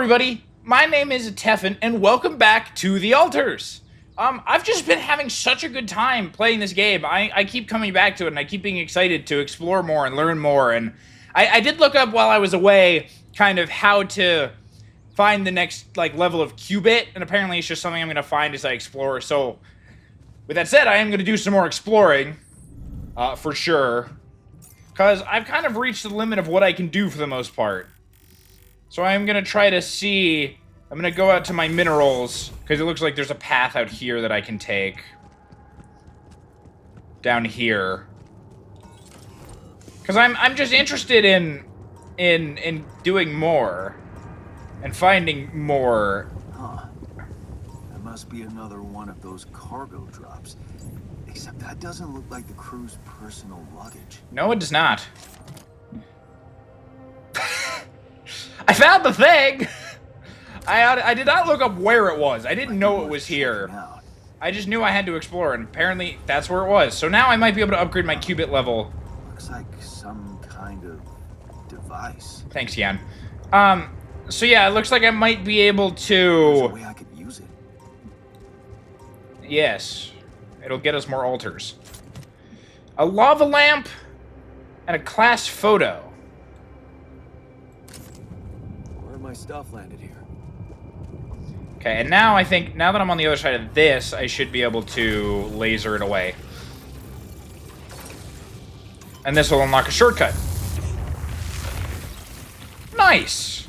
everybody, my name is Tefan, and welcome back to The Altars. I've just been having such a good time playing this game. I keep coming back to it, and I keep being excited to explore more and learn more, and I did look up while I was away kind of how to find the next, level of Qubit, and apparently it's just something I'm going to find as I explore, so with that said, I am going to do some more exploring, for sure, because I've kind of reached the limit of what I can do for the most part. So I'm going to try to see... I'm going to go out to my minerals, because it looks like there's a path out here that I can take. Down here. Because I'm just interested in doing more. And finding more. Huh. That must be another one of those cargo drops. Except that doesn't look like the crew's personal luggage. No, it does not. I found the thing! I did not look up where it was. I didn't know it was here. I just knew I had to explore, and apparently that's where it was. So now I might be able to upgrade my Qubit level. Looks like some kind of device. Thanks, Yan. So yeah, it looks like I might be able There's to... a way I could use it. Yes. It'll get us more altars. A lava lamp and a class photo. Where my stuff landed here. Okay, and now I think, now that I'm on the other side of this, I should be able to laser it away. And this will unlock a shortcut. Nice!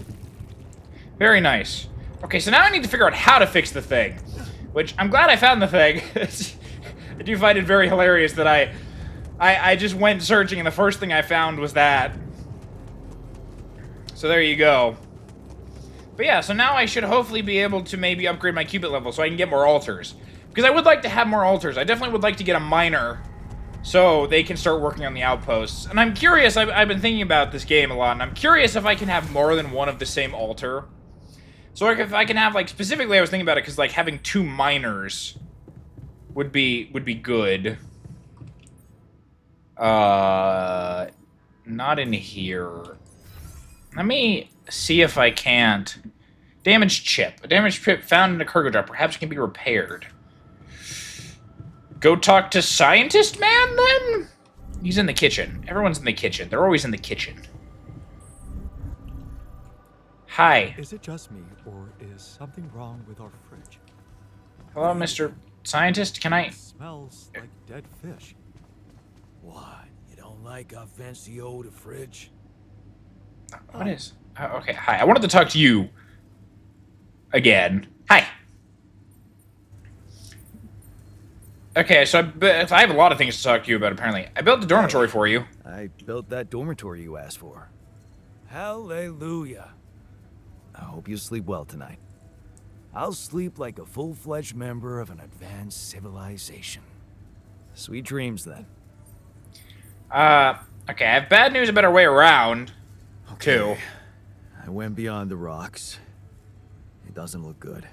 Very nice. Okay, so now I need to figure out how to fix the thing. Which, I'm glad I found the thing. I do find it very hilarious that I just went searching and the first thing I found was that. So there you go. But yeah, so now I should hopefully be able to maybe upgrade my Qubit level so I can get more altars. Because I would like to have more altars. I definitely would like to get a miner so they can start working on the outposts. And I'm curious, I've been thinking about this game a lot, and I'm curious if I can have more than one of the same altar. So if I can have, specifically I was thinking about it because, having two miners would be good. Not in here. Let me see if I can't. Damaged chip. A damaged chip found in a cargo drop. Perhaps it can be repaired. Go talk to Scientist Man, then? He's in the kitchen. Everyone's in the kitchen. They're always in the kitchen. Hi. Is it just me, or is something wrong with our fridge? Hello, Mr. Scientist. Can I... It smells like dead fish. What? You don't like our fancy old fridge? What is... Oh, okay, hi. I wanted to talk to you. Again. Hi. Okay, so I have a lot of things to talk to you about, apparently. I built the dormitory for you. I built that dormitory you asked for. Hallelujah. I hope you sleep well tonight. I'll sleep like a full-fledged member of an advanced civilization. Sweet dreams, then. Okay, I have bad news about our way around, too. I went beyond the rocks. It doesn't look good.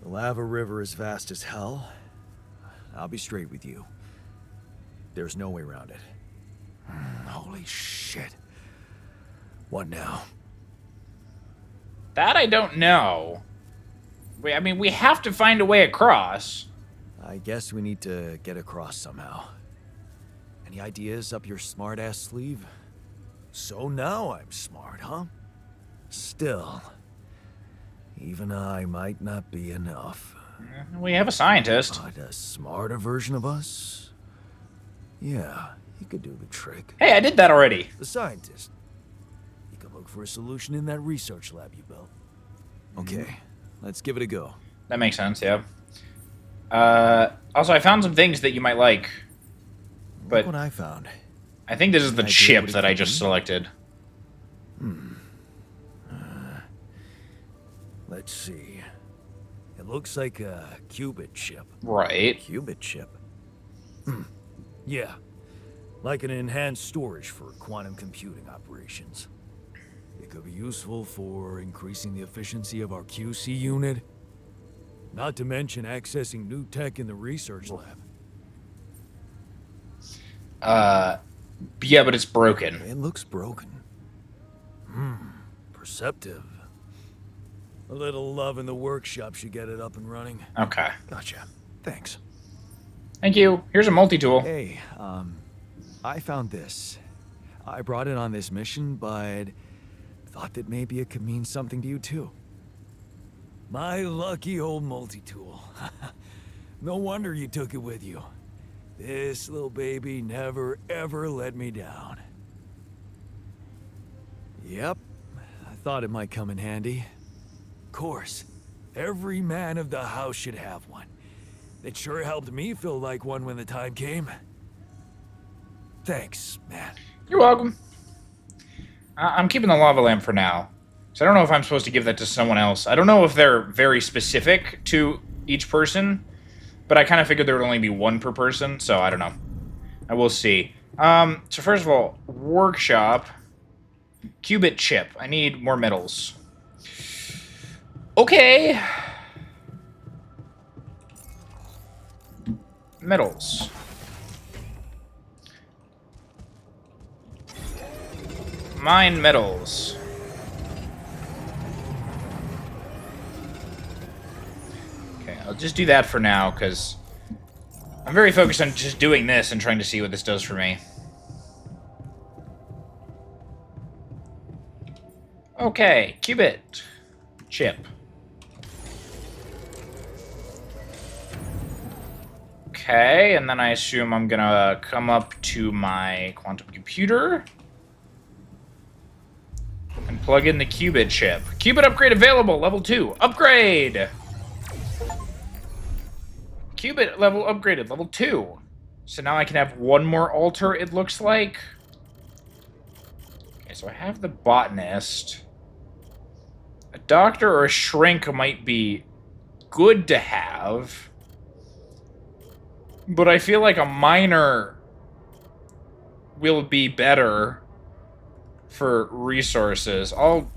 The lava river is vast as hell. I'll be straight with you. There's no way around it. Holy shit. What now? That I don't know. I mean, we have to find a way across. I guess we need to get across somehow. Any ideas up your smart-ass sleeve? So now I'm smart, huh? Still, even I might not be enough. We have a scientist. But a smarter version of us? Yeah, he could do the trick. Hey, I did that already. The scientist. You can look for a solution in that research lab you built. Okay, let's give it a go. That makes sense, yeah. Also, I found some things that you might like. But Look what I found. I think this is the Idea chip what it that I could just be? selected. Let's see. It looks like a qubit chip. Right. Qubit chip. Yeah. Like an enhanced storage for quantum computing operations. It could be useful for increasing the efficiency of our QC unit. Not to mention accessing new tech in the research lab. Yeah, but it's broken. It looks broken. Perceptive. A little love in the workshop should get it up and running. Okay. Gotcha. Thanks. Thank you. Here's a multi-tool. Hey, I found this. I brought it on this mission, but thought that maybe it could mean something to you too. My lucky old multi-tool. No wonder you took it with you. This little baby never ever let me down. Yep. I thought it might come in handy. Of course, every man of the house should have one. It sure helped me feel like one when the time came. Thanks, man. You're welcome. I'm keeping the lava lamp for now. So I don't know if I'm supposed to give that to someone else. I don't know if they're very specific to each person, but I kind of figured there would only be one per person, so I don't know. I will see. So first of all, workshop. Qubit chip. I need more metals. Okay. Metals. Mine metals. Okay, I'll just do that for now, because I'm very focused on just doing this and trying to see what this does for me. Okay, qubit chip. Okay, and then I assume I'm gonna come up to my quantum computer and plug in the qubit chip. Qubit upgrade available, level 2. Upgrade! Qubit level upgraded, level 2. So now I can have one more altar, it looks like. Okay, so I have the botanist. A doctor or a shrink might be good to have. But I feel like a miner will be better for resources. I'll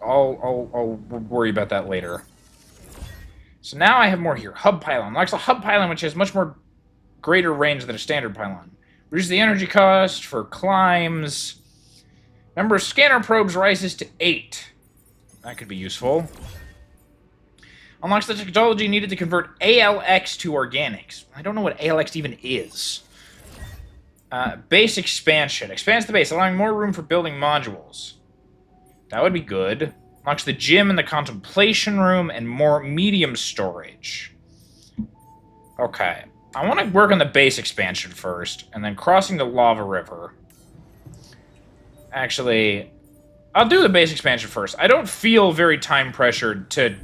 worry about that later. So now I have more here. Hub pylon. Unlocks a hub pylon, which has much more greater range than a standard pylon. Reduces the energy cost for climbs. Number of scanner probes rises to 8. That could be useful. Unlocks the technology needed to convert ALX to organics. I don't know what ALX even is. Base expansion. Expands the base, allowing more room for building modules. That would be good. Unlocks the gym and the contemplation room and more medium storage. Okay. I want to work on the base expansion first, and then crossing the lava river. Actually, I'll do the base expansion first. I don't feel very time pressured to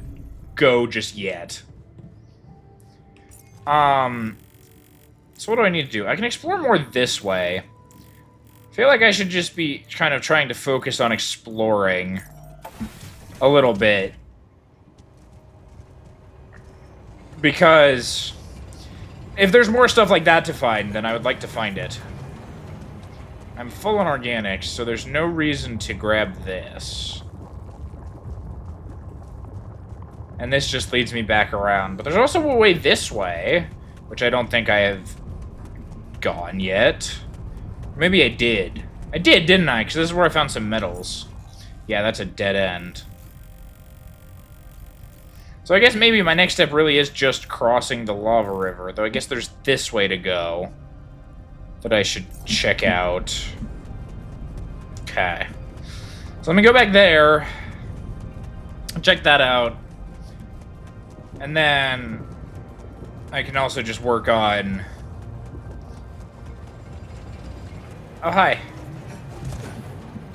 go just yet. So what do I need to do? I can explore more this way. I feel like I should just be kind of trying to focus on exploring a little bit. Because if there's more stuff like that to find, then I would like to find it. I'm full on organics, so there's no reason to grab this. And this just leads me back around. But there's also a way this way, which I don't think I have gone yet. Maybe I did. I did, didn't I? Because this is where I found some metals. Yeah, that's a dead end. So I guess maybe my next step really is just crossing the lava river. Though I guess there's this way to go that I should check out. Okay. So let me go back there. Check that out. And then I can also just work on... Oh, hi.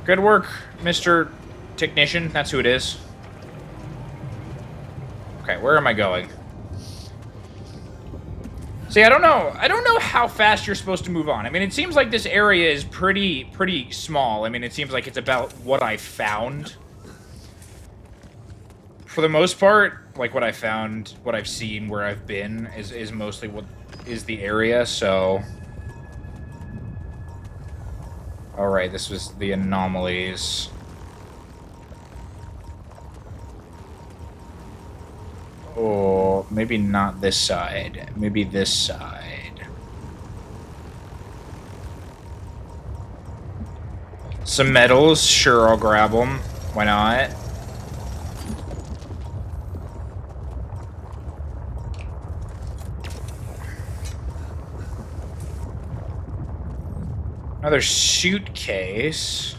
Good work, Mr. Technician. That's who it is. Okay, where am I going? See, I don't know. I don't know how fast you're supposed to move on. I mean, it seems like this area is pretty small. I mean, it seems like it's about what I found. For the most part, like what I found, what I've seen, where I've been, is mostly what is the area, so... Alright, this was the anomalies. Oh, maybe not this side. Maybe this side. Some metals, sure, I'll grab them. Why not? Another suitcase.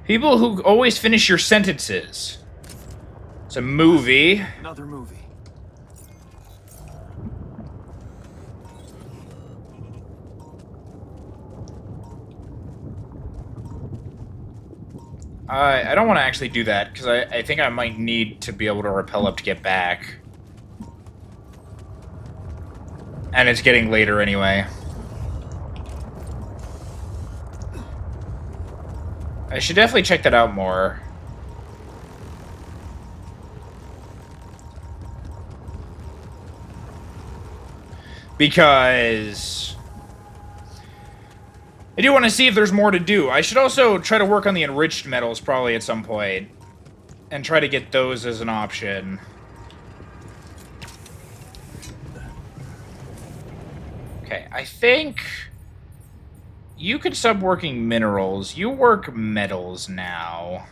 People who always finish your sentences. It's a movie. Another movie. I don't want to actually do that, because I think I might need to be able to rappel up to get back. And it's getting later anyway. I should definitely check that out more. Because I do want to see if there's more to do. I should also try to work on the enriched metals probably at some point. And try to get those as an option. Okay, I think you could stop working minerals. You work metals now.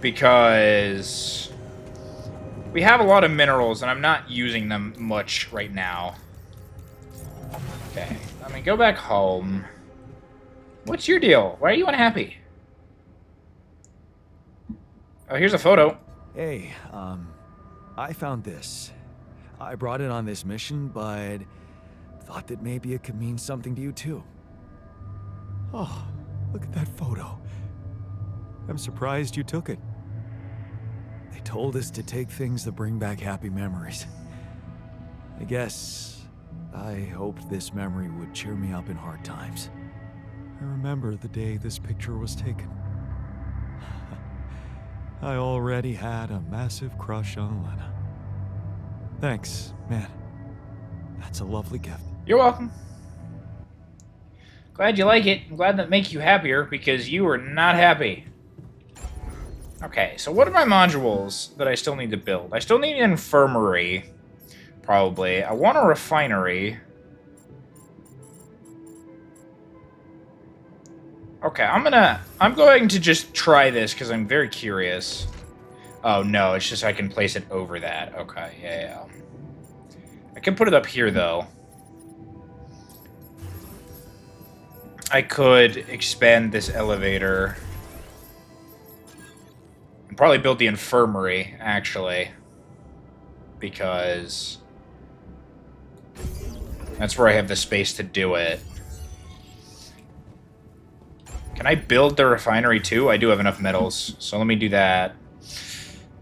Because we have a lot of minerals and I'm not using them much right now. Okay, let me go back home. What's your deal? Why are you unhappy? Oh, here's a photo. Hey, I found this. I brought it on this mission, but thought that maybe it could mean something to you too. Oh, look at that photo. I'm surprised you took it. They told us to take things that bring back happy memories. I hoped this memory would cheer me up in hard times. I remember the day this picture was taken. I already had a massive crush on Lena. Thanks, man. That's a lovely gift. You're welcome. Glad you like it. I'm glad that make you happier, because you were not happy. Okay, so what are my modules that I still need to build? I still need an infirmary, probably. I want a refinery. Okay, I'm going to just try this, because I'm very curious. Oh, no, it's just I can place it over that. Okay, yeah. I can put it up here, though. I could expand this elevator. And probably build the infirmary, actually. Because that's where I have the space to do it. Can I build the refinery, too? I do have enough metals, so let me do that.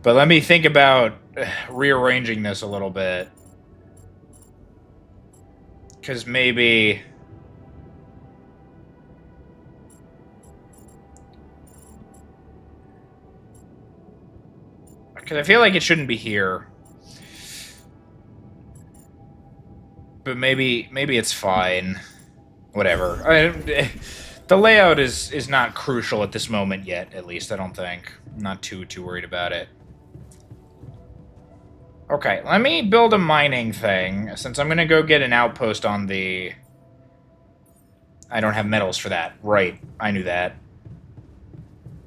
But let me think about rearranging this a little bit. Because maybe... Because I feel like it shouldn't be here. But maybe it's fine. Whatever. The layout is not crucial at this moment yet, at least, I don't think. I'm not too worried about it. Okay, let me build a mining thing, since I'm gonna go get an outpost on the... I don't have metals for that. Right, I knew that.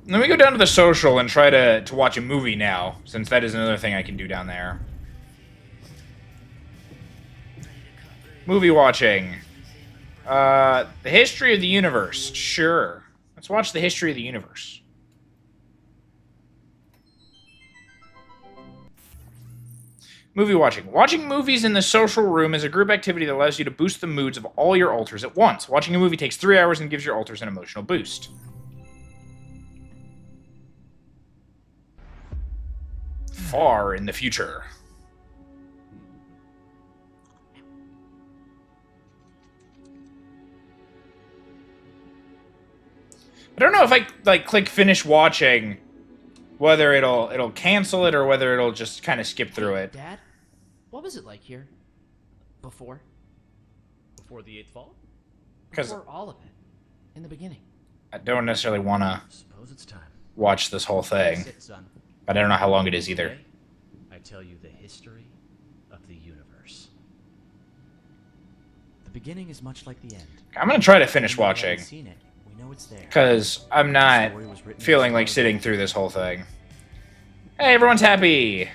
Let me go down to the social and try to watch a movie now, since that is another thing I can do down there. Movie watching. The history of the universe. Sure. Let's watch the history of the universe. Movie watching. Watching movies in the social room is a group activity that allows you to boost the moods of all your alters at once. Watching a movie takes 3 hours and gives your alters an emotional boost. Far in the future. I don't know if I like click finish watching, whether it'll cancel it or whether it'll just kind of skip through it. Dad, what was it like here? Before the Eighth Fall? Because Before all of it. In the beginning. I don't necessarily want to Suppose it's time. watch this whole thing, Sit, son. but I don't know how long it is either. Today, I tell you the history of the universe. The beginning is much like the end. I'm gonna try to finish We haven't watching, seen it. We know it's there. because I'm not The story was written feeling as like well. sitting through this whole thing. Hey, everyone's happy!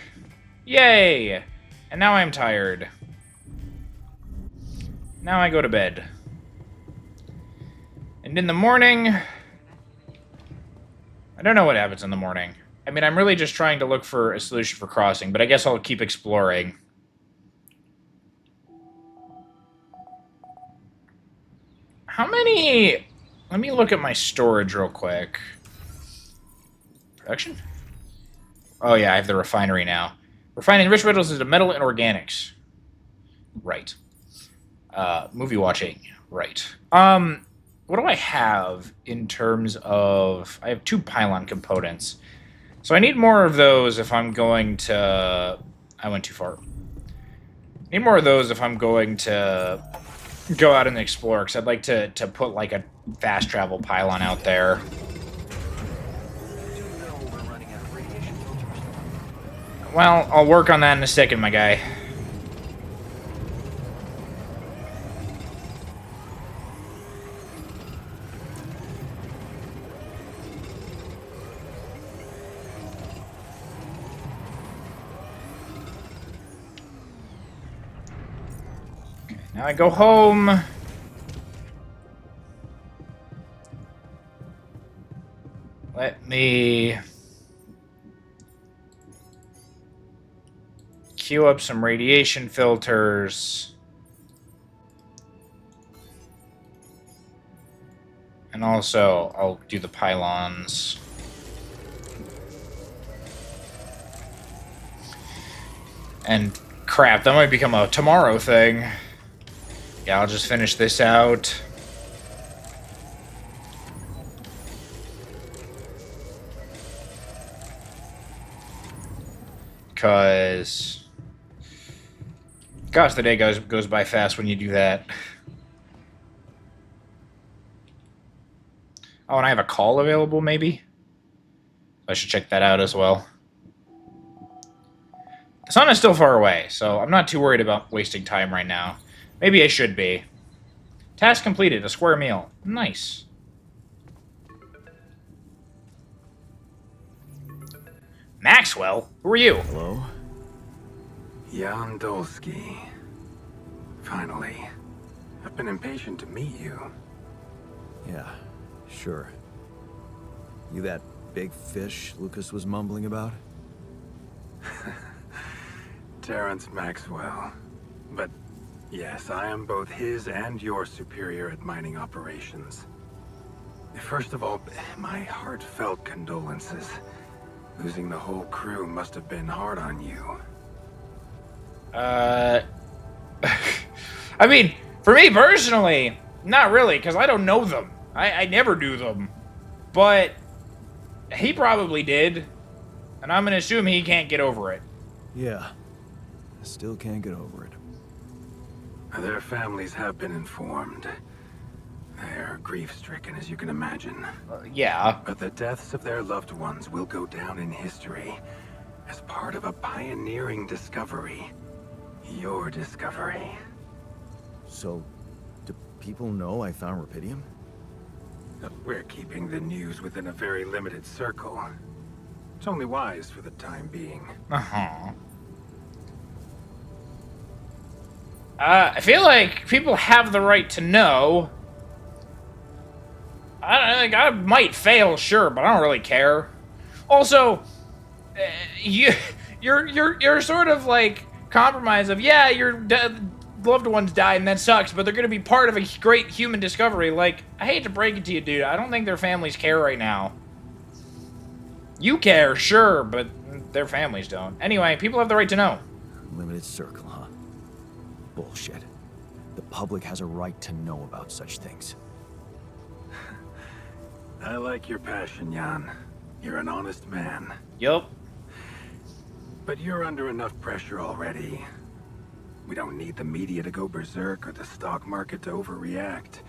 Yay! And now I'm tired. Now I go to bed. And in the morning... I don't know what happens in the morning. I mean, I'm really just trying to look for a solution for crossing, but I guess I'll keep exploring. How many... Let me look at my storage real quick. Production? Oh yeah, I have the refinery now. Refining rich metals into metal and organics. Right. Movie watching. Right. What do I have in terms of... I have 2 pylon components. So I need more of those if I'm going to... I went too far. Need more of those if I'm going to go out and explore, because I'd like to put like a fast travel pylon out there. Well, I'll work on that in a second, my guy. Now I go home. Let me queue up some radiation filters. And also, I'll do the pylons. And crap, that might become a tomorrow thing. Yeah, I'll just finish this out. Because... gosh, the day goes by fast when you do that. Oh, and I have a call available, maybe? I should check that out as well. The sun is still far away, so I'm not too worried about wasting time right now. Maybe I should be. Task completed, a square meal. Nice. Maxwell? Who are you? Hello? Jan Dolsky. Finally. I've been impatient to meet you. Yeah, sure. You that big fish Lucas was mumbling about? Terrence Maxwell. But yes, I am both his and your superior at mining operations. First of all, my heartfelt condolences. Losing the whole crew must have been hard on you. I mean, for me personally, not really, because I don't know them. I never do them. But he probably did. And I'm going to assume he can't get over it. Yeah. I still can't get over it. Their families have been informed. They're grief-stricken, as you can imagine. Yeah. But the deaths of their loved ones will go down in history as part of a pioneering discovery. Your discovery. So, do people know I found Rapidium? We're keeping the news within a very limited circle. It's only wise for the time being. Uh-huh. I feel like people have the right to know. I might fail, sure, but I don't really care. Also, you're sort of like compromised of, yeah, your loved ones died and that sucks, but they're gonna be part of a great human discovery. Like, I hate to break it to you, dude, I don't think their families care right now. You care, sure, but their families don't. Anyway, people have the right to know. Limited circle, huh? Bullshit. The public has a right to know about such things. I like your passion, Jan. You're an honest man. Yup. But you're under enough pressure already. We don't need the media to go berserk or the stock market to overreact.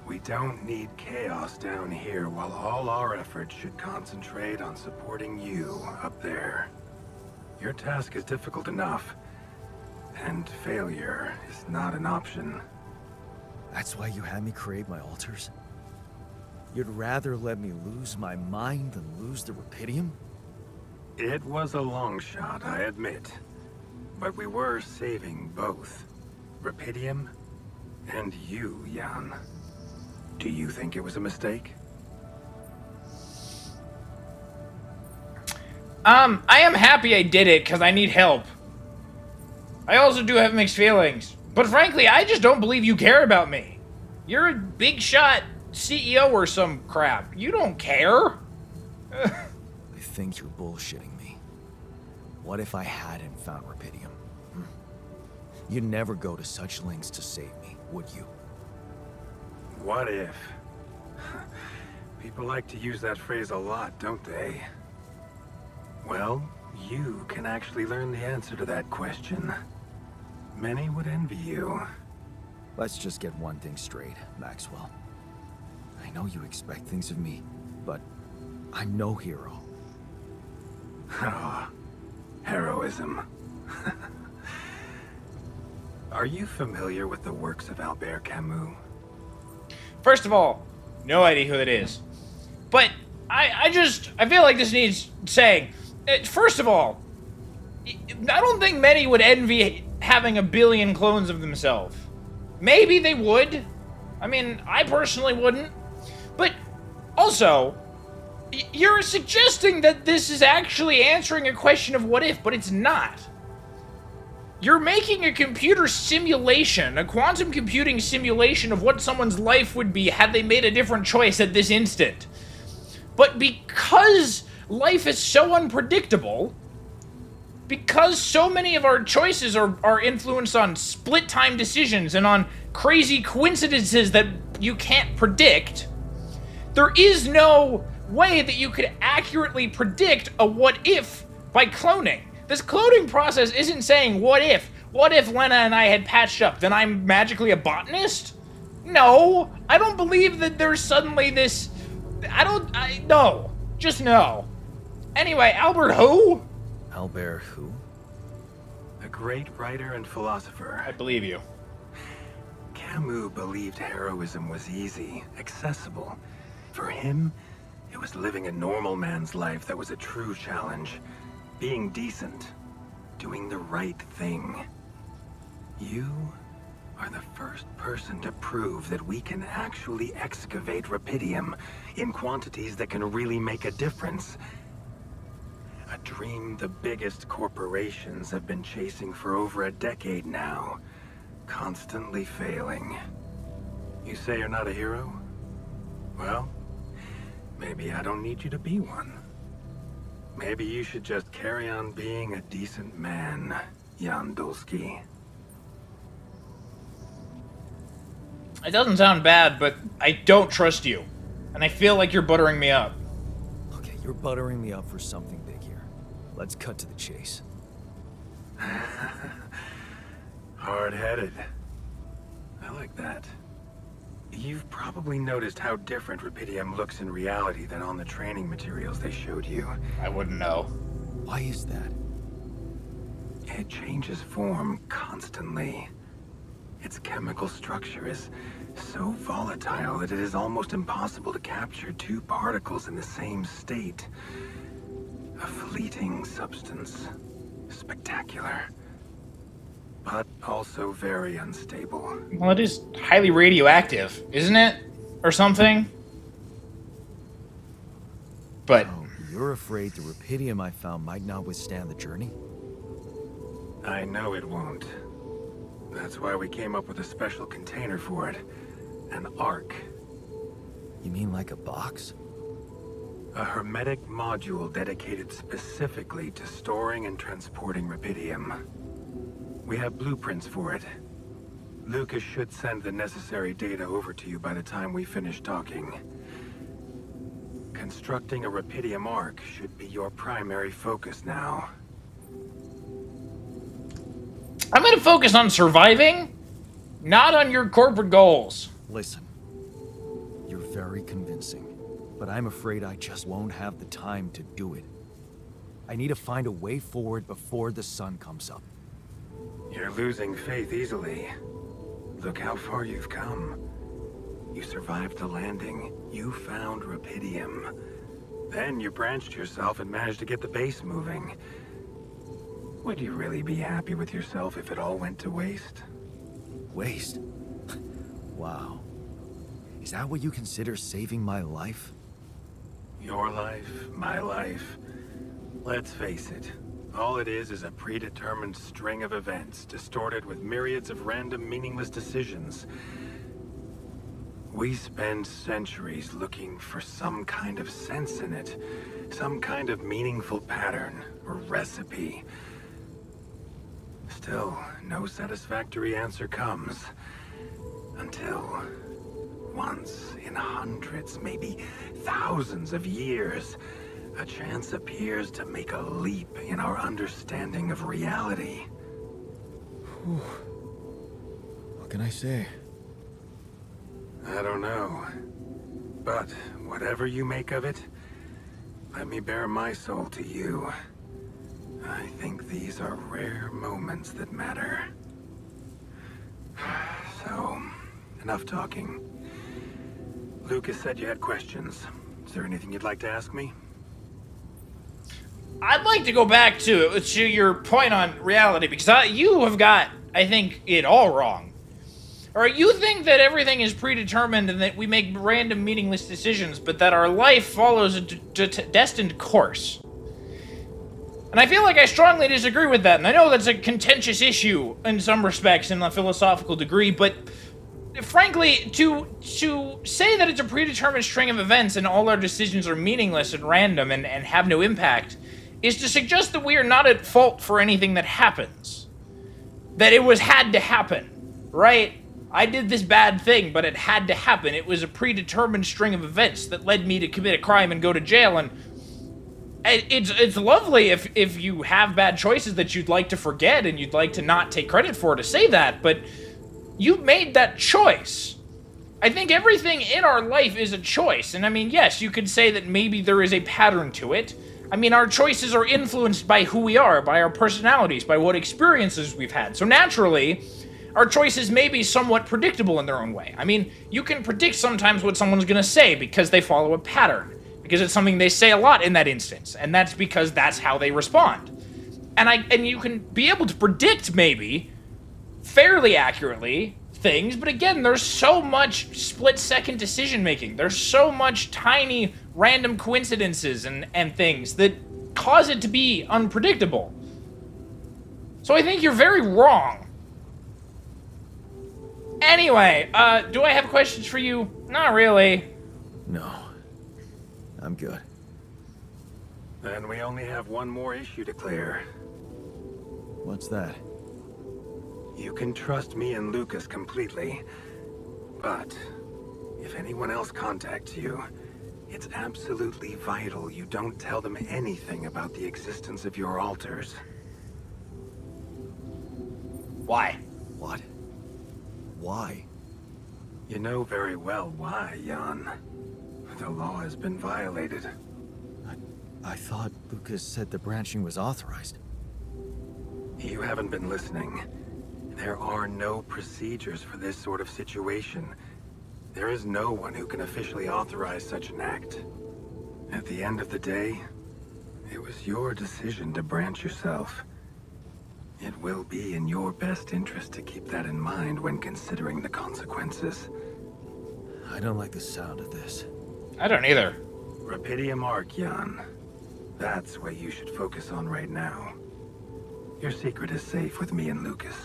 We don't need chaos down here while all our efforts should concentrate on supporting you up there. Your task is difficult enough, and failure is not an option. That's why you had me create my altars? You'd rather let me lose my mind than lose the Rapidium? It was a long shot, I admit. But we were saving both Rapidium And you, Jan. Do you think it was a mistake? I am happy I did it because I need help. I also do have mixed feelings. But frankly, I just don't believe you care about me. You're a big shot CEO or some crap. You don't care. I think you're bullshitting me. What if I hadn't found Rapidium? You'd never go to such lengths to save me, would you? What if? People like to use that phrase a lot, don't they? Well, you can actually learn the answer to that question. Many would envy you. Let's just get one thing straight, Maxwell. I know you expect things of me, but I'm no hero. Ah, heroism. Are you familiar with the works of Albert Camus? First of all, no idea who that is. But I feel like this needs saying. First of all, I don't think many would envy having 1 billion clones of themselves. Maybe they would. I mean, I personally wouldn't. But also, you're suggesting that this is actually answering a question of what if, but it's not. You're making a computer simulation, a quantum computing simulation of what someone's life would be had they made a different choice at this instant. But because life is so unpredictable, because so many of our choices are influenced on split-time decisions and on crazy coincidences that you can't predict, there is no way that you could accurately predict a what-if by cloning. This cloning process isn't saying, what if Lena and I had patched up, then I'm magically a botanist? No, I don't believe that there's suddenly this... no. Just no. Anyway, Albert who? Albert who? A great writer and philosopher. I believe you. Camus believed heroism was easy, accessible. For him, it was living a normal man's life that was a true challenge. Being decent. Doing the right thing. You are the first person to prove that we can actually excavate Rapidium in quantities that can really make a difference. A dream the biggest corporations have been chasing for over a decade now. Constantly failing. You say you're not a hero? Well, maybe I don't need you to be one. Maybe you should just carry on being a decent man, Jan Dulski. It doesn't sound bad, but I don't trust you. And I feel like you're buttering me up. Okay, you're buttering me up for something big here. Let's cut to the chase. Hard-headed. I like that. You've probably noticed how different Rapidium looks in reality than on the training materials they showed you. I wouldn't know. Why is that? It changes form constantly. Its chemical structure is so volatile that it is almost impossible to capture two particles in the same state. A fleeting substance. Spectacular. But also very unstable. Well, it is highly radioactive, isn't it? Or something? But... Oh, you're afraid the Rapidium I found might not withstand the journey? I know it won't. That's why we came up with a special container for it. An Ark. You mean like a box? A hermetic module dedicated specifically to storing and transporting Rapidium. We have blueprints for it. Lucas should send the necessary data over to you by the time we finish talking. Constructing a Rapidium Ark should be your primary focus now. I'm gonna focus on surviving, not on your corporate goals. Listen, you're very convincing, but I'm afraid I just won't have the time to do it. I need to find a way forward before the sun comes up. You're losing faith easily. Look how far you've come. You survived the landing. You found Rapidium. Then you branched yourself and managed to get the base moving. Would you really be happy with yourself if it all went to waste? Waste? Wow. Is that what you consider saving my life? Your life, my life. Let's face it. All it is a predetermined string of events, distorted with myriads of random, meaningless decisions. We spend centuries looking for some kind of sense in it, some kind of meaningful pattern or recipe. Still, no satisfactory answer comes. Until, once in hundreds, maybe thousands of years, a chance appears to make a leap in our understanding of reality. What can I say? I don't know. But whatever you make of it, let me bare my soul to you. I think these are rare moments that matter. So, enough talking. Lucas said you had questions. Is there anything you'd like to ask me? I'd like to go back to your point on reality, because you have got, I think, it all wrong. Or you think that everything is predetermined and that we make random, meaningless decisions, but that our life follows a destined course. And I feel like I strongly disagree with that, and I know that's a contentious issue in some respects in a philosophical degree, but frankly, to say that it's a predetermined string of events and all our decisions are meaningless and random and have no impact is to suggest that we are not at fault for anything that happens. That it had to happen, right? I did this bad thing, but it had to happen. It was a predetermined string of events that led me to commit a crime and go to jail, and it's lovely if you have bad choices that you'd like to forget and you'd like to not take credit for to say that, but you made that choice. I think everything in our life is a choice, and I mean, yes, you could say that maybe there is a pattern to it. I mean, our choices are influenced by who we are, by our personalities, by what experiences we've had. So naturally, our choices may be somewhat predictable in their own way. I mean, you can predict sometimes what someone's gonna say because they follow a pattern, because it's something they say a lot in that instance, and that's because that's how they respond. And you can be able to predict, maybe, fairly accurately, things, but again, there's so much split-second decision-making. There's so much tiny, random coincidences and things that cause it to be unpredictable. So I think you're very wrong. Anyway, do I have questions for you? Not really. No. I'm good. Then we only have one more issue to clear. What's that? You can trust me and Lucas completely. But if anyone else contacts you, it's absolutely vital you don't tell them anything about the existence of your altars. Why? What? Why? You know very well why, Jan. The law has been violated. I thought Lucas said the branching was authorized. You haven't been listening. There are no procedures for this sort of situation. There is no one who can officially authorize such an act. At the end of the day, it was your decision to branch yourself. It will be in your best interest to keep that in mind when considering the consequences. I don't like the sound of this. I don't either. Rapidium Arc, Jan. That's what you should focus on right now. Your secret is safe with me and Lucas.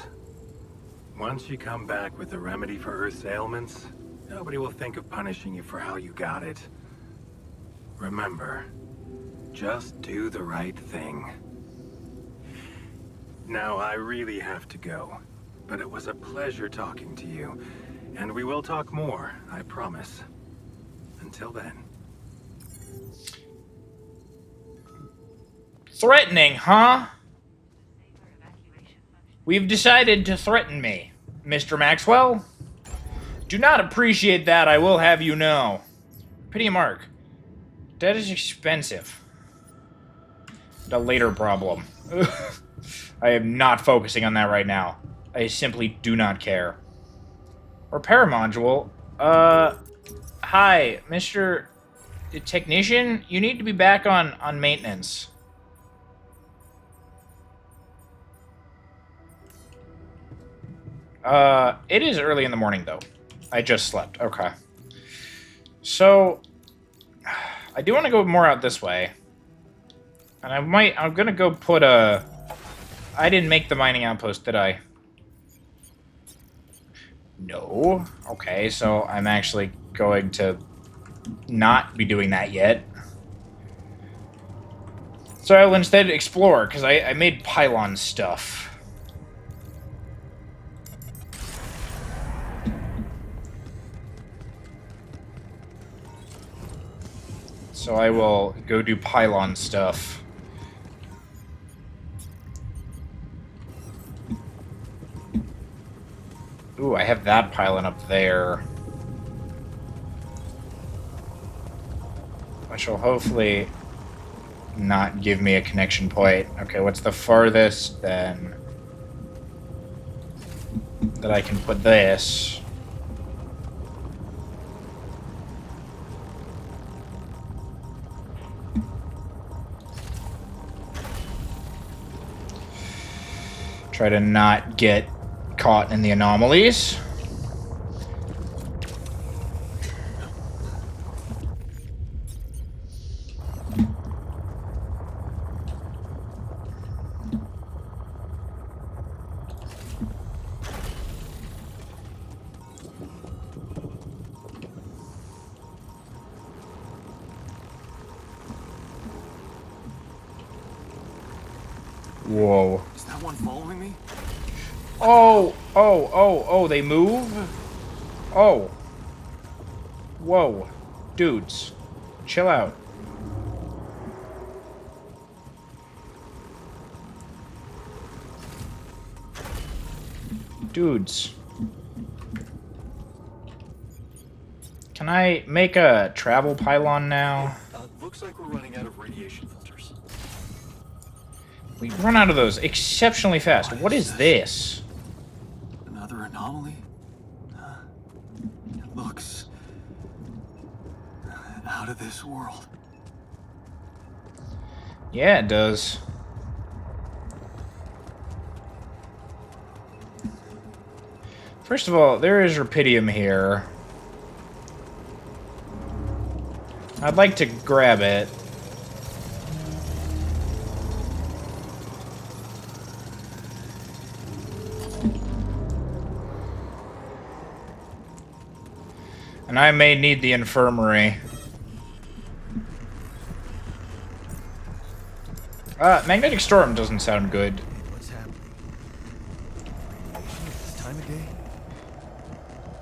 Once you come back with a remedy for Earth's ailments, nobody will think of punishing you for how you got it. Remember, just do the right thing. Now, I really have to go, but it was a pleasure talking to you, and we will talk more, I promise. Until then. Threatening, huh? We've decided to threaten me, Mr. Maxwell. Do not appreciate that, I will have you know. Pity Mark. That is expensive. A later problem. I am not focusing on that right now. I simply do not care. Repair module? Hi, Mr. Technician? You need to be back on maintenance. It is early in the morning, though. I just slept. Okay. So, I do want to go more out this way. And I'm gonna go put a... I didn't make the mining outpost, did I? No. Okay, so I'm actually going to not be doing that yet. So I'll instead explore, because I made pylon stuff. So I will go do pylon stuff. Ooh, I have that pylon up there. Which will hopefully not give me a connection point. Okay, what's the farthest then that I can put this? Try to not get caught in the anomalies. Whoa. Is that one following me? Oh, they move? Oh. Whoa. Dudes. Chill out. Dudes. Can I make a travel pylon now? Looks like we're running out of radiation filters. We run out of those exceptionally fast. What is this? Another anomaly? It looks out of this world. Yeah, it does. First of all, there is rupidium here. I'd like to grab it. And I may need the infirmary. Magnetic storm doesn't sound good. What's happening? Radiation at this time of day?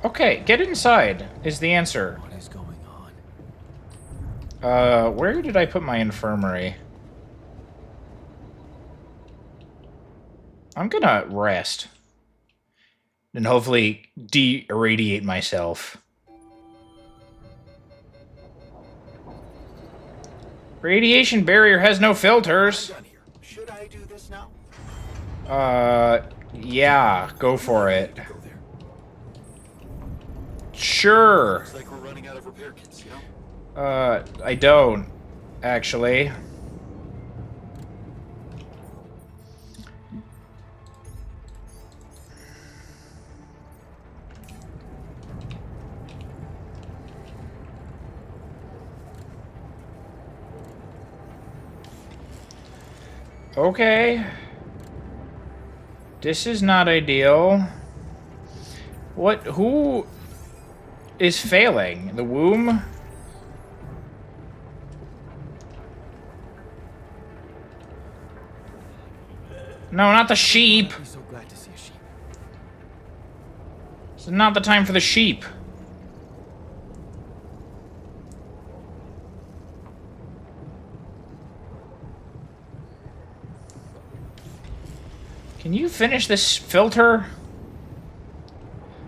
Okay, get inside is the answer. What is going on? Where did I put my infirmary? I'm gonna rest. And hopefully de-irradiate myself. Radiation barrier has no filters. Should I do this now? Yeah, go for it. Go there. Sure. Looks like we're running out of repair kits, you know? I don't, actually. Okay. This is not ideal. Who is failing? The womb? No, not the sheep. I'm so glad to see a sheep. This is not the time for the sheep. Can you finish this filter?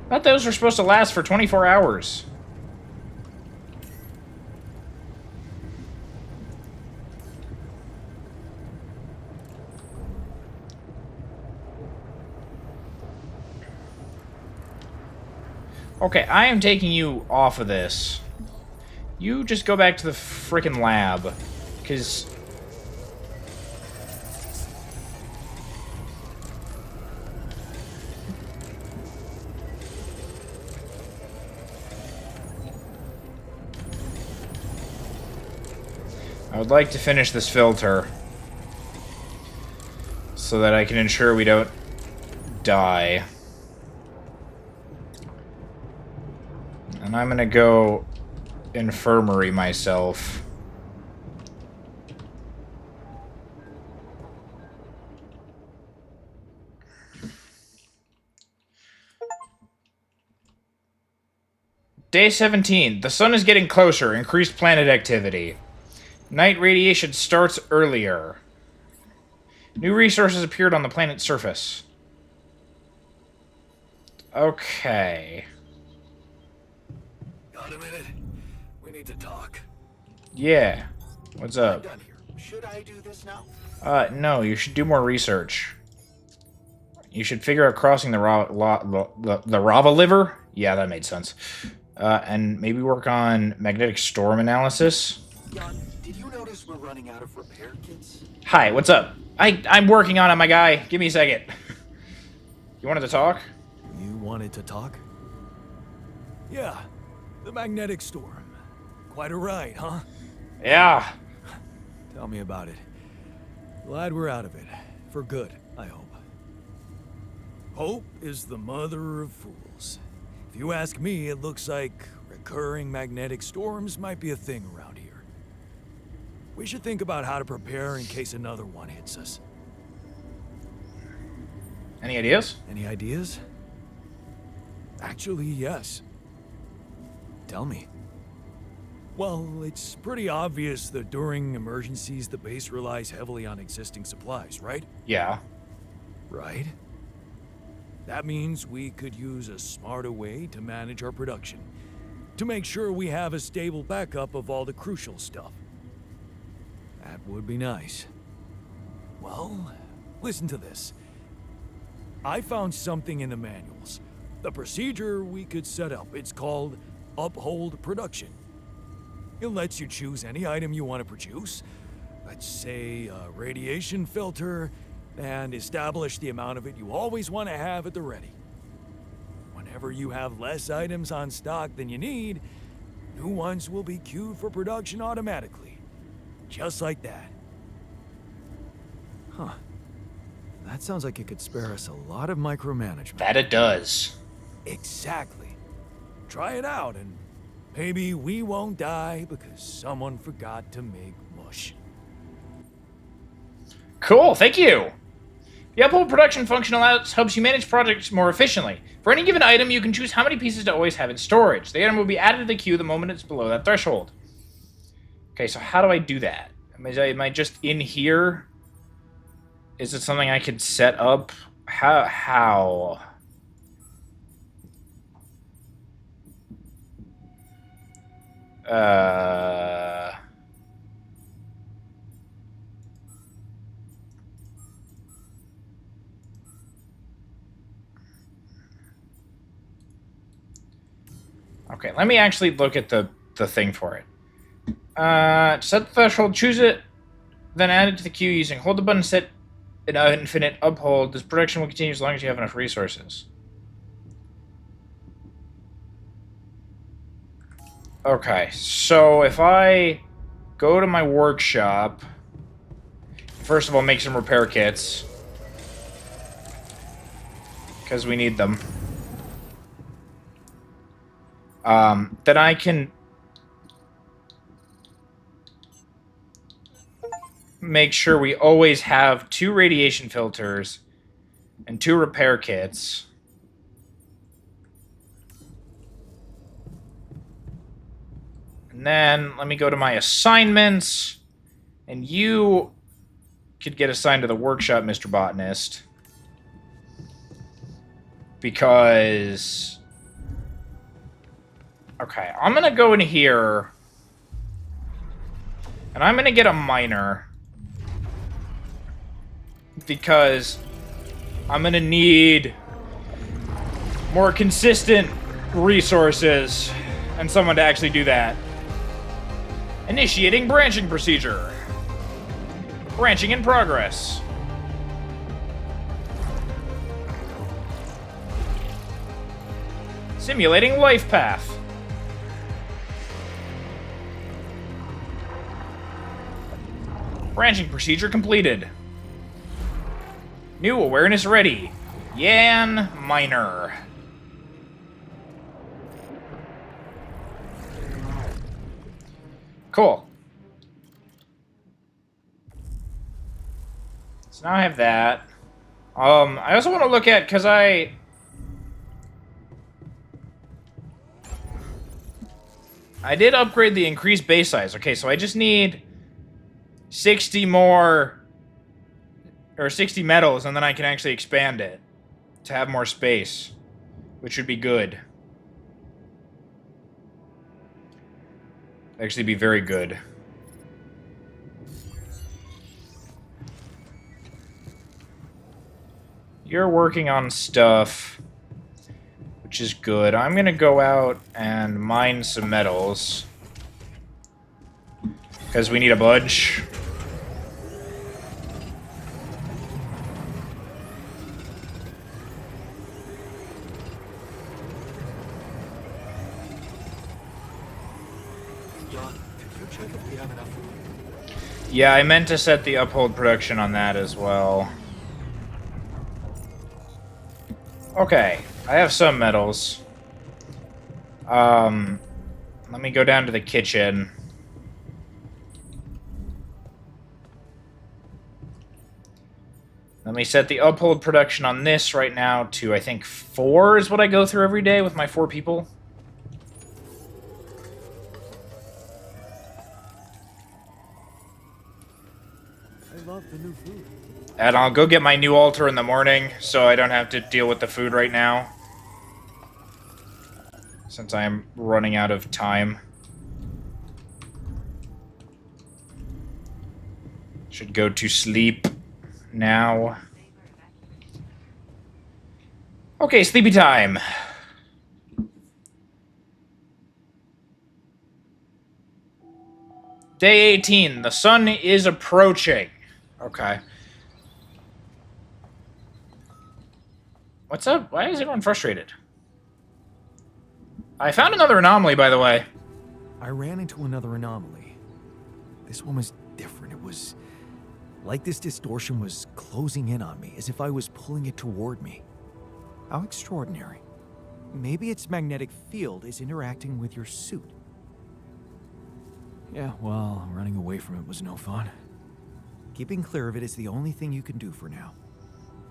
I thought those were supposed to last for 24 hours. Okay, I am taking you off of this. You just go back to the frickin' lab. Because... I would like to finish this filter so that I can ensure we don't die. And I'm gonna go infirmary myself. Day 17. The sun is getting closer. Increased planet activity. Night radiation starts earlier. New resources appeared on the planet's surface. Okay. Got a minute? We need to talk. Yeah. What's up? I'm done here. Should I do this now? No, you should do more research. You should figure out crossing the Rava Liver? Yeah, that made sense. And maybe work on magnetic storm analysis. Jan, did you notice we're running out of repair kits? Hi, what's up? I'm working on it, my guy. Give me a second. You wanted to talk? You wanted to talk? Yeah, the magnetic storm. Quite a ride, huh? Yeah. Tell me about it. Glad we're out of it. For good, I hope. Hope is the mother of fools. If you ask me, it looks like recurring magnetic storms might be a thing around here. We should think about how to prepare in case another one hits us. Any ideas? Any ideas? Actually, yes. Tell me. Well, it's pretty obvious that during emergencies, the base relies heavily on existing supplies, right? Yeah. Right? That means we could use a smarter way to manage our production, to make sure we have a stable backup of all the crucial stuff. That would be nice. Well, listen to this. I found something in the manuals. The procedure we could set up. It's called Uphold Production. It lets you choose any item you want to produce. Let's say a radiation filter, and establish the amount of it you always want to have at the ready. Whenever you have less items on stock than you need, new ones will be queued for production automatically. Just like that. Huh. That sounds like it could spare us a lot of micromanagement. That it does. Exactly. Try it out, and maybe we won't die because someone forgot to make mush. Cool, thank you! The Uphold production function helps you manage projects more efficiently. For any given item, you can choose how many pieces to always have in storage. The item will be added to the queue the moment it's below that threshold. Okay, so how do I do that? Am I just in here? Is it something I could set up? How? Okay, let me actually look at the thing for it. Set the threshold, choose it, then add it to the queue using hold the button, set an infinite uphold. This production will continue as long as you have enough resources. Okay, so if I go to my workshop, first of all, make some repair kits, because we need them. Then I can make sure we always have 2 radiation filters and 2 repair kits. And then let me go to my assignments, and you could get assigned to the workshop, Mr. Botanist, because... Okay, I'm gonna go in here, and I'm gonna get a miner, because I'm gonna need more consistent resources and someone to actually do that. Initiating branching procedure. Branching in progress. Simulating life path. Branching procedure completed. New awareness ready. Yan Minor. Cool. So now I have that. I also want to look at, because I did upgrade the increased base size. Okay, so I just need 60 more, or 60 metals, and then I can actually expand it to have more space, which would be good. Actually be very good. You're working on stuff, which is good. I'm gonna go out and mine some metals, because we need a bunch. Yeah, I meant to set the uphold production on that as well. Okay, I have some metals. Let me go down to the kitchen. Let me set the uphold production on this right now to, I think, 4 is what I go through every day with my 4 people. I love the new food. And I'll go get my new altar in the morning, so I don't have to deal with the food right now. Since I am running out of time. Should go to sleep now. Okay, sleepy time. Day 18. The sun is approaching. Okay. What's up? Why is everyone frustrated? I found another anomaly, by the way. I ran into another anomaly. This one was different. It was like this distortion was closing in on me, as if I was pulling it toward me. How extraordinary. Maybe its magnetic field is interacting with your suit. Yeah, well, running away from it was no fun. Keeping clear of it is the only thing you can do for now.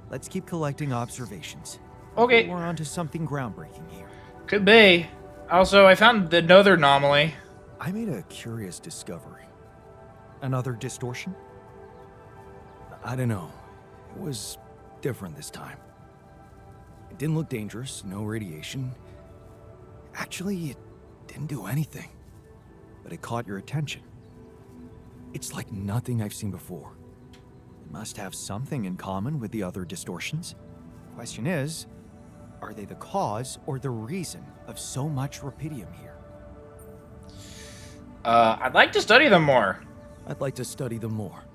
Let's keep collecting observations. Okay. We're onto something groundbreaking here. Could be. Also, I found another anomaly. I made a curious discovery. Another distortion? I don't know. It was different this time. It didn't look dangerous, no radiation. Actually, it didn't do anything. But it caught your attention. It's like nothing I've seen before. It must have something in common with the other distortions. Question is, are they the cause or the reason of so much rupidium here? I'd like to study them more. I'd like to study them more.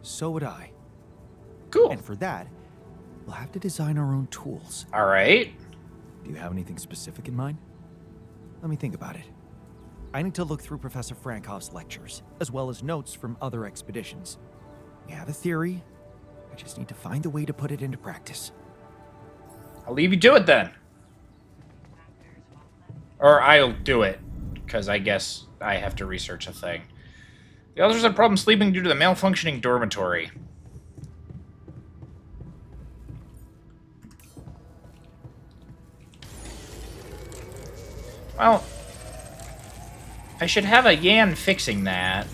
So would I. Cool. And for that, we'll have to design our own tools. All right. Do you have anything specific in mind? Let me think about it. I need to look through Professor Frankoff's lectures, as well as notes from other expeditions. We have a theory. I just need to find a way to put it into practice. I'll leave you to it then. Or I'll do it, because I guess I have to research a thing. The others have problems sleeping due to the malfunctioning dormitory. Well, I should have a Yan fixing that.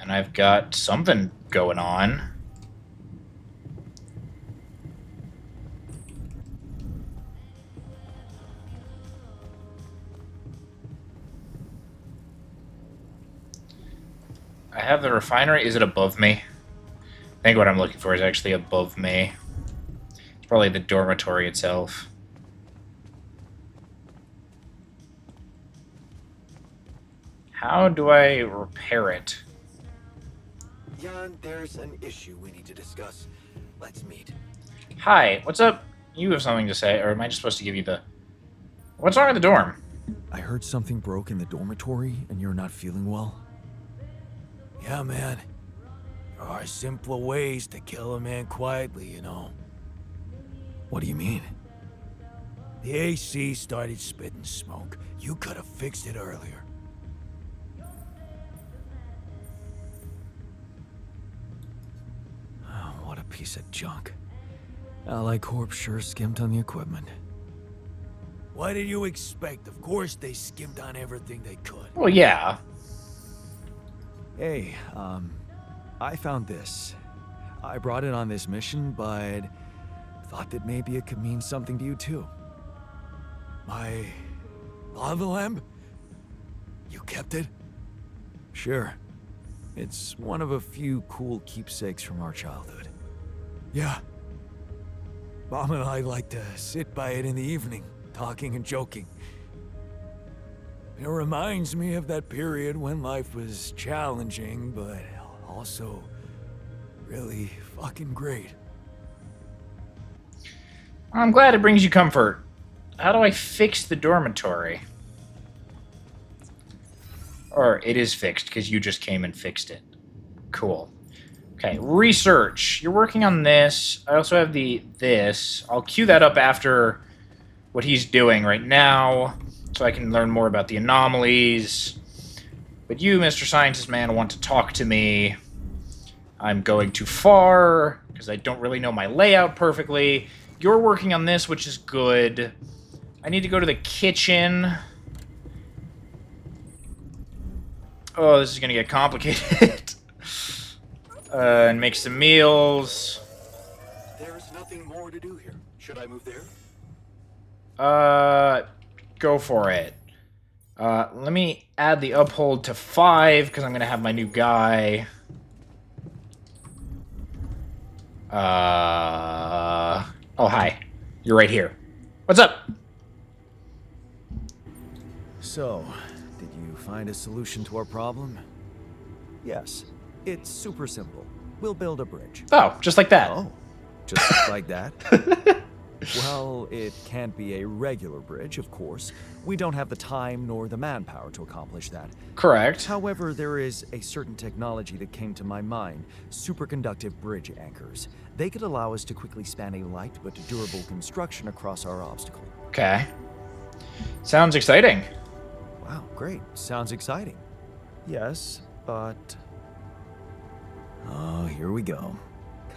And I've got something going on. I have the refinery. Is it above me? I think what I'm looking for is actually above me. It's probably the dormitory itself. How do I repair it? Jan, there's an issue we need to discuss. Let's meet. Hi, what's up? You have something to say, or am I just supposed to give you the... What's wrong with the dorm? I heard something broke in the dormitory and you're not feeling well. Yeah, man. There are simpler ways to kill a man quietly, you know. What do you mean? The AC started spitting smoke. You could have fixed it earlier. Oh, what a piece of junk. Ally Corp sure skimped on the equipment. What did you expect? Of course they skimmed on everything they could. Well, yeah. Hey, I found this. I brought it on this mission, but thought that maybe it could mean something to you too. My lava lamp? You kept it? Sure. It's one of a few cool keepsakes from our childhood. Yeah. Mom and I like to sit by it in the evening, talking and joking. It reminds me of that period when life was challenging, but also really fucking great. I'm glad it brings you comfort. How do I fix the dormitory? Or it is fixed because you just came and fixed it. Cool. Okay, research. You're working on this. I also have this. I'll queue that up after what he's doing right now, so I can learn more about the anomalies. But you, Mr. Scientist Man, want to talk to me. I'm going too far, because I don't really know my layout perfectly. You're working on this, which is good. I need to go to the kitchen. Oh, this is going to get complicated. And make some meals. There's nothing more to do here. Should I move there? Go for it. Let me add the uphold to 5, because I'm going to have my new guy. Oh, hi. You're right here. What's up? So, did you find a solution to our problem? Yes. It's super simple. We'll build a bridge. Oh, just like that. Oh, just like that? Well, it can't be a regular bridge, of course. We don't have the time nor the manpower to accomplish that. Correct. However, there is a certain technology that came to my mind. Superconductive bridge anchors. They could allow us to quickly span a light but durable construction across our obstacle. Okay. Sounds exciting. Wow, great. Sounds exciting. Yes, but... Oh, here we go.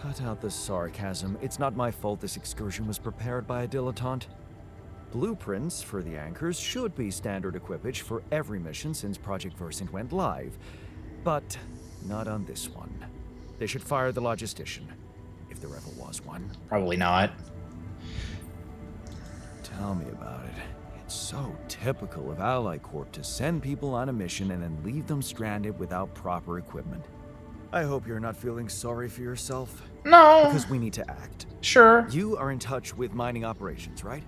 Cut out the sarcasm. It's not my fault this excursion was prepared by a dilettante. Blueprints for the anchors should be standard equipage for every mission since Project Versant went live. But not on this one. They should fire the logistician, if there ever was one. Probably not. Tell me about it. It's so typical of Ally Corp to send people on a mission and then leave them stranded without proper equipment. I hope you're not feeling sorry for yourself. No. Because we need to act. Sure. You are in touch with mining operations, right?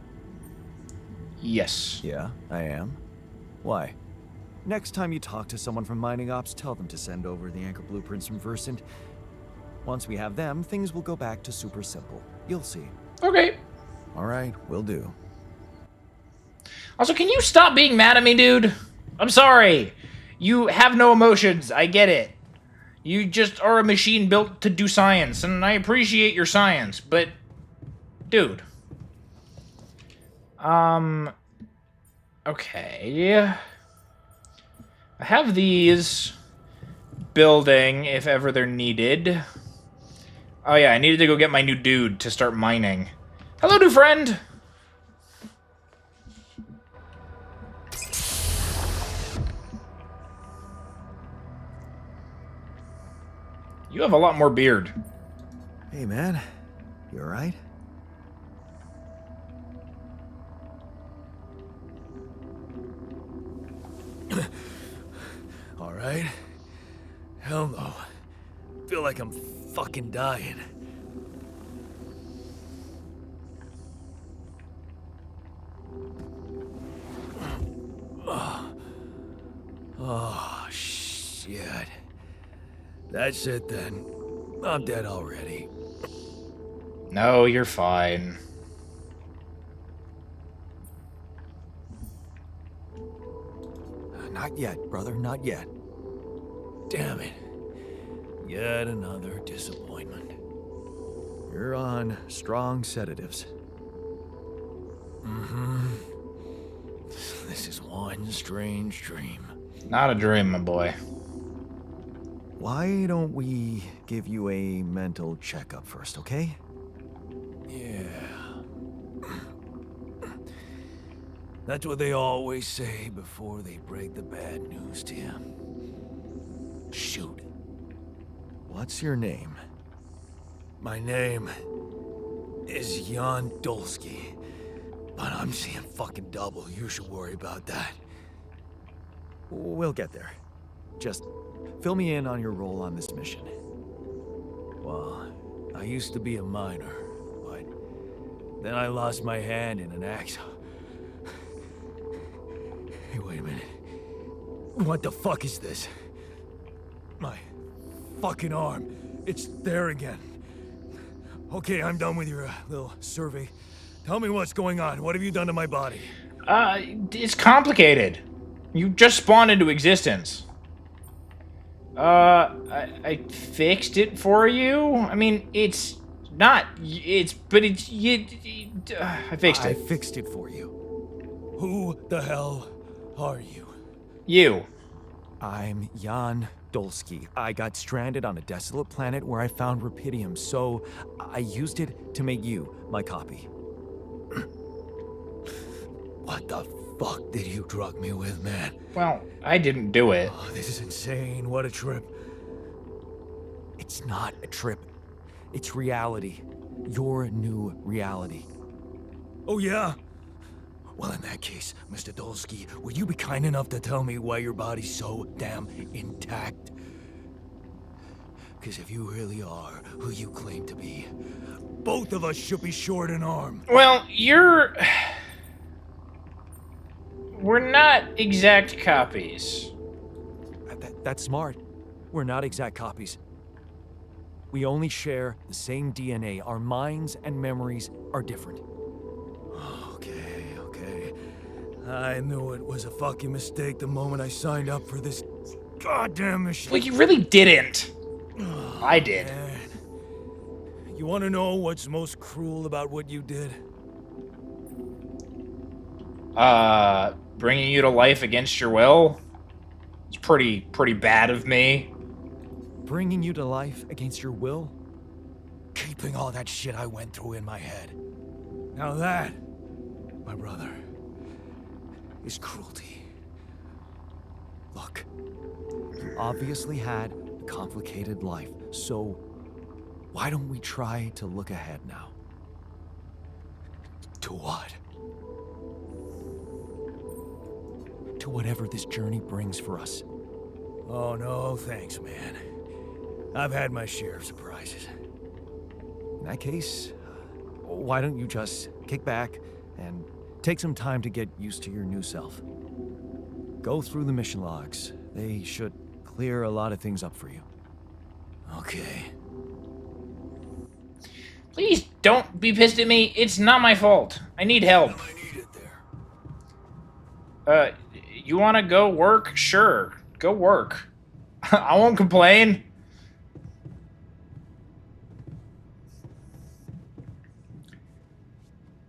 Yes. Yeah, I am. Why? Next time you talk to someone from mining ops, tell them to send over the anchor blueprints from Versant. Once we have them, things will go back to super simple. You'll see. Okay. All right, will do. Also, can you stop being mad at me, dude? I'm sorry. You have no emotions. I get it. You just are a machine built to do science, and I appreciate your science, but... Dude. Okay. I have these building if ever they're needed. Oh yeah, I needed to go get my new dude to start mining. Hello, new friend! You have a lot more beard. Hey, man. You alright? Alright. Hell no. Feel like I'm fucking dying. Oh, shit. That's it then. I'm dead already. No, you're fine. Not yet, brother, not yet. Damn it. Yet another disappointment. You're on strong sedatives. This is one strange dream. Not a dream, my boy. Why don't we give you a mental checkup first, okay? Yeah. That's what they always say before they break the bad news to you. Shoot. What's your name? My name is Jan Dolsky, but I'm seeing fucking double. You should worry about that. We'll get there. Just fill me in on your role on this mission. Well, I used to be a miner, but then I lost my hand in an accident. Hey, wait a minute. What the fuck is this? My fucking arm. It's there again. Okay, I'm done with your little survey. Tell me what's going on. What have you done to my body? It's complicated. You just spawned into existence. I fixed it for you. I mean, it's not. But it's I fixed I it. fixed it for you. Who the hell are you? You. I'm Jan Dolsky. I got stranded on a desolate planet where I found Rapidium, so I used it to make you my copy. What the fuck did you drug me with, man? Well, I didn't do it. Oh, this is insane. What a trip. It's not a trip. It's reality. Your new reality. Oh, yeah? Well, in that case, Mr. Dolsky, would you be kind enough to tell me why your body's so damn intact? Because if you really are who you claim to be, both of us should be short an arm. Well, we're not exact copies. That's smart. We're not exact copies. We only share the same DNA. Our minds and memories are different. Okay. I knew it was a fucking mistake the moment I signed up for this goddamn mission. Well, you really didn't. I did. Man. You want to know what's most cruel about what you did? Bringing you to life against your will. It's pretty bad of me. Bringing you to life against your will? Keeping all that shit I went through in my head. Now that, my brother, is cruelty. Look, you obviously had a complicated life, so why don't we try to look ahead now? To what? To whatever this journey brings for us. Oh, no, thanks, man. I've had my share of surprises. In that case, why don't you just kick back and take some time to get used to your new self? Go through the mission logs. They should clear a lot of things up for you. Okay. Please don't be pissed at me. It's not my fault. I need help. I need it there. You want to go work? Sure. Go work. I won't complain.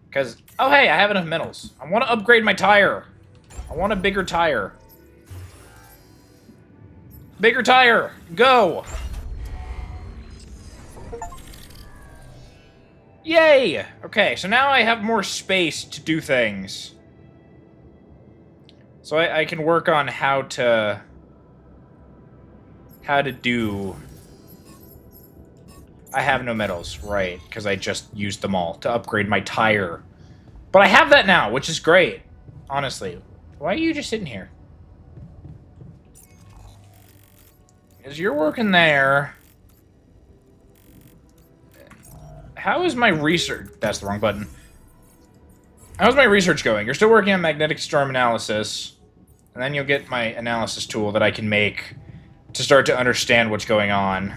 Because, oh hey, I have enough metals. I want to upgrade my tire. I want a bigger tire. Bigger tire. Go. Yay! Okay, so now I have more space to do things. So I can work on how to do... I have no metals, right, because I just used them all to upgrade my tire. But I have that now, which is great, honestly. Why are you just sitting here? Because you're working there. How is my research... That's the wrong button. How's my research going? You're still working on magnetic storm analysis. And then you'll get my analysis tool that I can make to start to understand what's going on.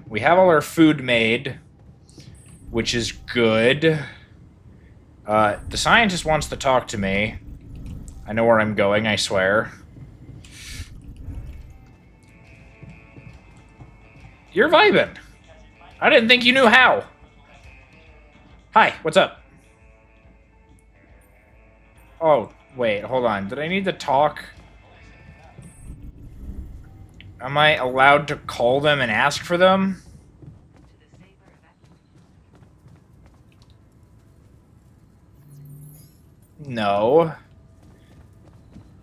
We have all our food made, which is good. The scientist wants to talk to me. I know where I'm going, I swear. You're vibing. I didn't think you knew how. Hi, what's up? Oh, wait, hold on. Did I need to talk? Am I allowed to call them and ask for them? No.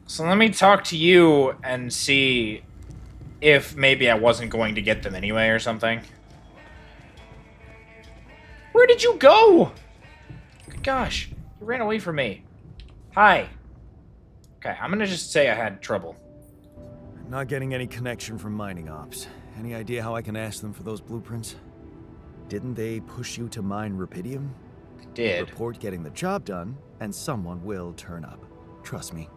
So let me talk to you and see if maybe I wasn't going to get them anyway or something. Where did you go? Good gosh, you ran away from me. Hi. Okay, I'm gonna just say I had trouble. I'm not getting any connection from mining ops. Any idea how I can ask them for those blueprints? Didn't they push you to mine Rupidium? Did. Report getting the job done, and someone will turn up. Trust me,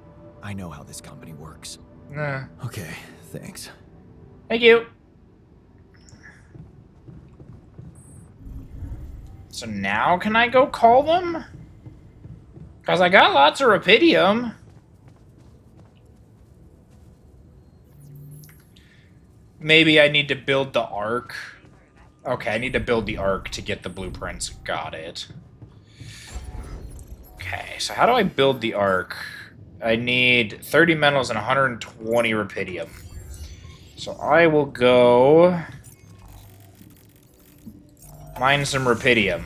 I know how this company works. Nah. Okay, thanks. Thank you. So now can I go call them? Because I got lots of Rupidium. Maybe I need to build the Ark. Okay, I need to build the Ark to get the blueprints. Got it. Okay, so how do I build the Ark? I need 30 metals and 120 Rupidium. So I will go mine some Rupidium.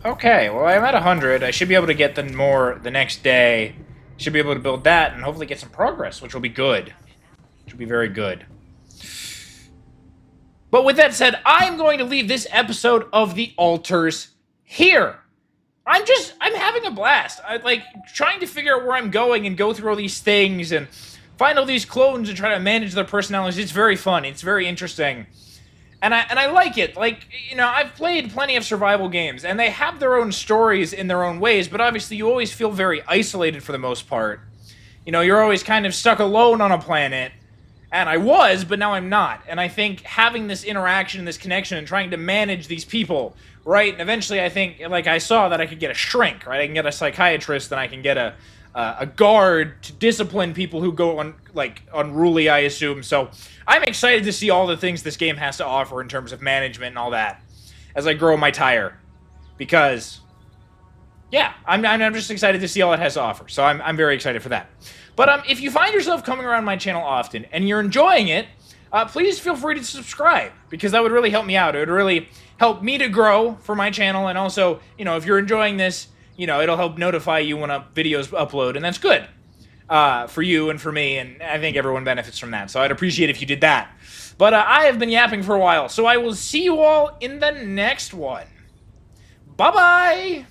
Okay, well I'm at 100. I should be able to get the more the next day. Should be able to build that and hopefully get some progress, which will be good. Which will be very good. But with that said, I'm going to leave this episode of The Alters here. I'm having a blast. I like trying to figure out where I'm going and go through all these things and find all these clones and try to manage their personalities. It's very fun. It's very interesting. And I like it. Like, you know, I've played plenty of survival games, and they have their own stories in their own ways, but obviously you always feel very isolated for the most part. You know, you're always kind of stuck alone on a planet, and I was, but now I'm not. And I think having this interaction, this connection, and trying to manage these people, right? And eventually I think, like I saw, that I could get a shrink, right? I can get a psychiatrist, and I can get a guard to discipline people who go unruly, I assume. So I'm excited to see all the things this game has to offer in terms of management and all that as I grow my tire, because yeah, I'm just excited to see all it has to offer. So I'm very excited for that. But if you find yourself coming around my channel often and you're enjoying it, please feel free to subscribe, because that would really help me out. It would really help me to grow for my channel, and also, you know, if you're enjoying this, you know, it'll help notify you when videos upload, and that's good for you and for me, and I think everyone benefits from that. So I'd appreciate if you did that. But I have been yapping for a while, so I will see you all in the next one. Bye-bye!